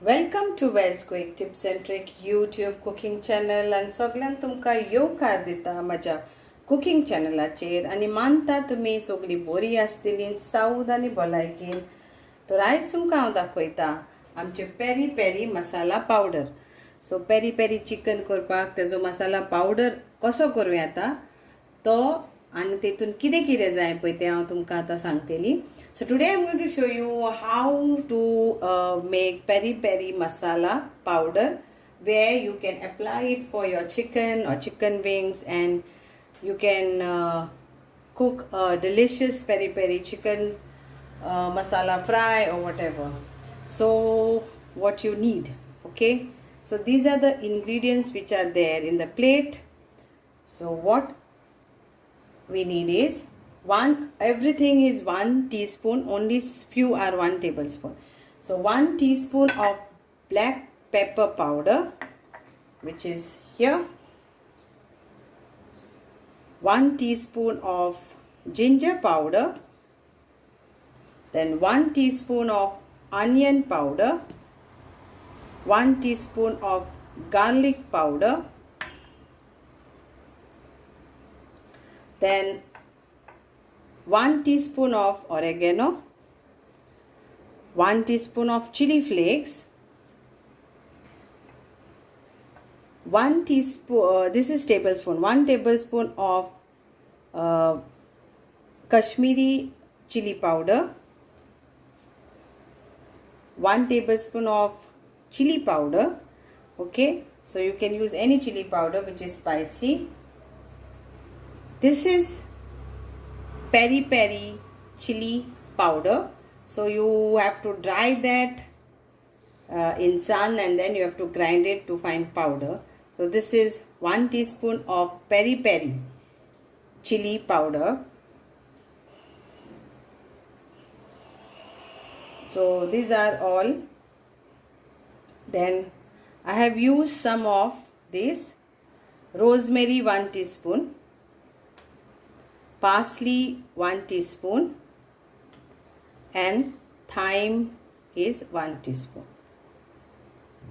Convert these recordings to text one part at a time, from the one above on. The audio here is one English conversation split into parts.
Welcome to Wells Quick Tips and Trick YouTube cooking channel and सगळ्यांक तुमकां येवकार दिता म्हज्या कुकिंग चॅनलाचेर आनी मानता तुमी सगळीं बरीं आसतलीं सावध आनी भलायकेन. तर आयज तुमकां हांव दाखयता आमचे पेरी पेरी मसाला पावडर. सो पेरी पेरी चिकन करपाक तेजो मसाला पावडर कसो करूं येता तो आनी तेतून कितें कितें जाय पळय तें हांव तुमकां आतां सांगतली. So today I'm going to show you how to make peri peri masala powder, where you can apply it for your chicken or chicken wings, and you can cook a delicious peri peri chicken masala fry or whatever. So what you need, okay? So these are the ingredients which are there in the plate. So what we need is everything is 1 teaspoon, only few are 1 tablespoon. So 1 teaspoon of black pepper powder, which is here. 1 teaspoon of ginger powder. Then 1 teaspoon of onion powder. 1 teaspoon of garlic powder. Then 1 teaspoon of oregano, 1 teaspoon of chili flakes, 1 teaspoon, this is tablespoon, 1 tablespoon of Kashmiri chili powder, 1 tablespoon of chili powder, okay, so you can use any chili powder which is spicy. This is peri peri chili powder, so you have to dry that in sun and then you have to grind it to find powder. So this is 1 teaspoon of peri peri chili powder. So these are all. Then I have used some of this rosemary, 1 teaspoon, parsley 1 teaspoon, and thyme is 1 teaspoon.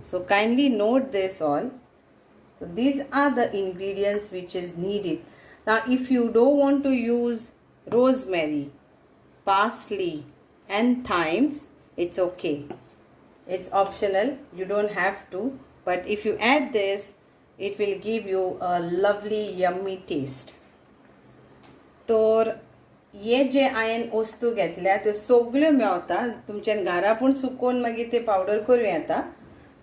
So kindly note this all. So these are the ingredients which is needed. Now if you don't want to use rosemary, parsley and thymes, it's okay, it's optional, you don't have to, but if you add this it will give you a lovely yummy taste. तर हे जे हांवें वस्तू घेतल्या त्यो सगळ्यो मेळटा तुमच्यान घरा पूण सुकोवन मागीर ते पावडर करूं येता,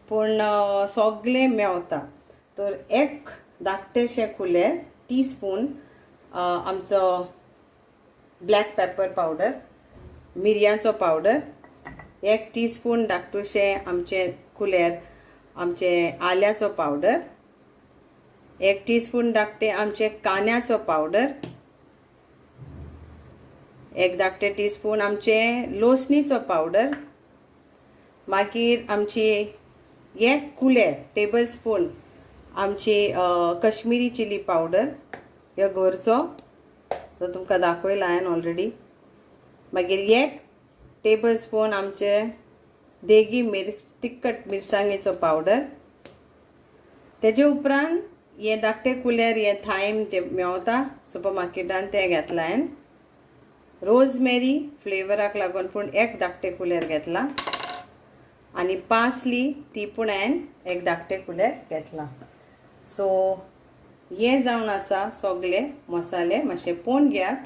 पूण सगळे मेळटा. तर एक धाकटेशें कुलेर टीस्पून आमचो ब्लॅक पेपर पावडर, मिरयांचो पावडर, 1 टीस्पून धाकटुशें आमचे कुलेर आमचे आल्याचो पावडर, 1 टीस्पून धाकटे आमचे कांद्याचो पावडर, 1 धाकटे टीस्पून आमचे लोसणीचो पावडर, मागीर आमची 1 कुलेर टेबल स्पून आमची कश्मीरी चिली पावडर, ह्यो घरचो, तो तुमकां दाखयला हांवें ऑलरेडी. मागीर 1 टेबल स्पून आमचे देगी तिखट मिरसांगेचो पावडर. तेजे उपरांत हे धाकटे कुलेर हे थायम ते मेळटा सुपर मार्केटान, ते घेतला हांवें. रोजमेरी फ्लेवराक लागून पूण 1 धाकटे कुलेर घेतला, आनी पार्सली ती पूण हांवें 1 धाकटे कुलेर घेतला. सो हे जावन आसा सगळे मसाले, मातशे पळोवन घेयात.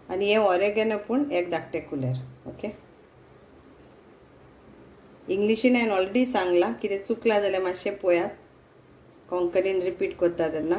आनी हे ऑरेगेनो पूण 1 धाकटे कुलेर, ओके. इंग्लिशीन हांवें ऑलरेडी सांगला, कितें चुकला जाल्यार मातशें पळयात, कोंकणीन रिपीट करता तेन्ना.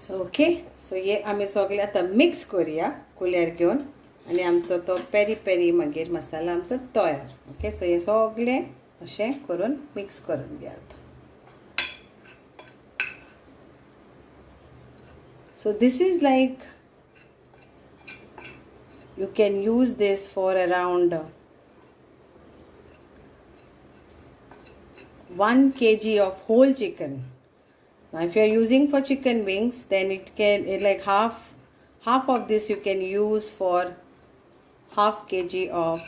सो ओके, सो हे आमी सगळे आता मिक्स करूया कुलेर घेवन आणि आमचो तो पेरी पेरी मागीर मसाला आमचो तयार. ओके, सो हे सगळे अशें करून मिक्स करून घेया आता. So this is like you can use this for around 1 kg of whole chicken. Now if you are using for chicken wings, then like half of this you can use for half kg of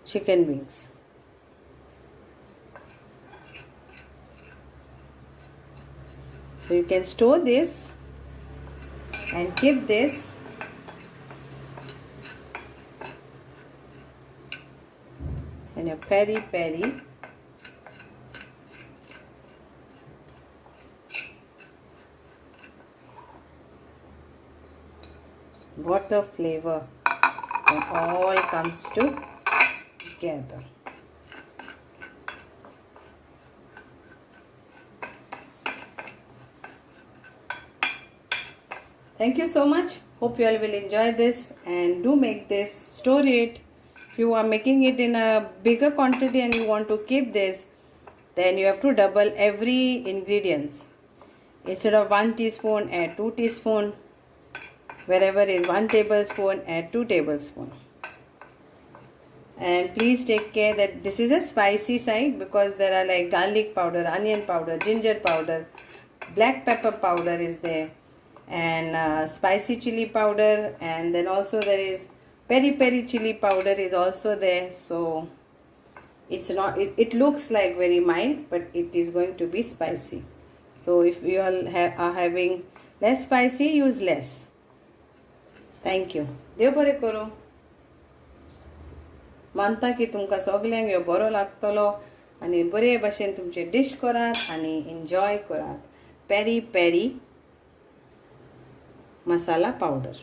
chicken wings. So you can store this and keep this in a peri peri water flavor, and all comes together. Thank you so much. Hope you all will enjoy this and do make this, store it. If you are making it in a bigger quantity and you want to keep this, then you have to double every ingredients. Instead of 1 teaspoon, add 2 teaspoon. Wherever is 1 tablespoon, add 2 tablespoon. And please take care that this is a spicy side, because there are like garlic powder, onion powder, ginger powder, black pepper powder is there, and spicy chili powder, and then also there is peri peri chili powder is also there. So it's not, it looks like very mild, but it is going to be spicy. So if you all are having less spicy, use less. Thank you. देव बरें करूं. मानता की तुमकां सगल्यांक ह्यो बरो लागतलो आनी बरे भाशेन तुमचे डिश करात आनी एन्जॉय करात. पेरी पेरी मसाला पावडर.